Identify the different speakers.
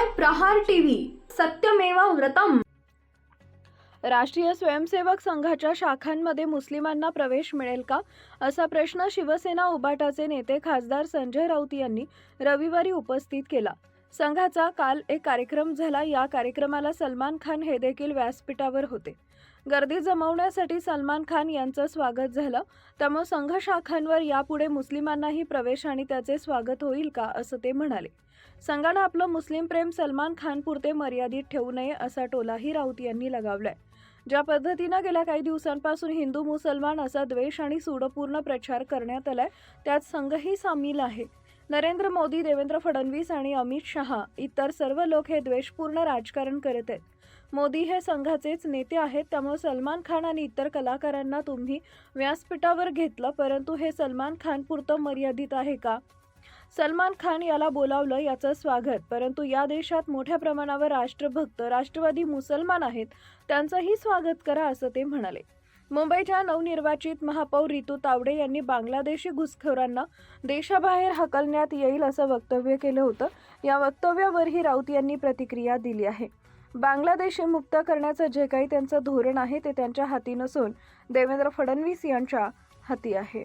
Speaker 1: पाहताय प्रहार टीव्ही, सत्यमेव व्रतम।
Speaker 2: राष्ट्रीय स्वयंसेवक संघाच्या शाखांमध्ये मुस्लिमांना प्रवेश मिळेल का, असा प्रश्न शिवसेना उबाटाचे नेते खासदार संजय राऊत यांनी रविवारी उपस्थित केला। संघाचा काल एक कार्यक्रम झाला। या कार्यक्रमाला सलमान खान हे देखील व्यासपीठावर होते। गर्दी जमवण्यासाठी सलमान खान यांचं स्वागत झालं। त्यामुळे संघ शाखांवर यापुढे मुस्लिमांनाही प्रवेश आणि त्याचे स्वागत होईल का, असं ते म्हणाले। संघानं आपलं मुस्लिम प्रेम सलमान खानपुरते मर्यादित ठेवू नये, असा टोलाही राऊत यांनी लगावलाय। ज्या पद्धतीनं गेल्या काही दिवसांपासून हिंदू मुसलमान असा द्वेष आणि सूडपूर्ण प्रचार करण्यात आलाय, त्यात संघही सामील आहे। नरेंद्र मोदी, देवेंद्र फडणवीस आणि अमित शहा इतर सर्व लोक हे द्वेषपूर्ण राजकारण करत आहेत। मोदी हे संघाचेच नेते आहेत, त्यामुळे सलमान खान आणि इतर कलाकारांना तुम्ही व्यासपीठावर घेतलं, परंतु हे सलमान खानपुरतं मर्यादित आहे का? सलमान खान याला बोलावलं, याचं स्वागत, परंतु या देशात मोठ्या प्रमाणावर राष्ट्रभक्त राष्ट्रवादी मुसलमान आहेत, त्यांचंही स्वागत करा, असं ते म्हणाले। मुंबईच्या नवनिर्वाचित महापौर रितू तावडे यांनी बांगलादेशी घुसखोरांना देशाबाहेर हकलण्यात येईल असं वक्तव्य केलं होतं। या वक्तव्यावरही राऊत यांनी प्रतिक्रिया दिली आहे। बांगलादेश मुक्त करण्याचं जे काही त्यांचं धोरण आहे ते त्यांच्या हाती नसून देवेंद्र फडणवीस यांच्या हाती आहे।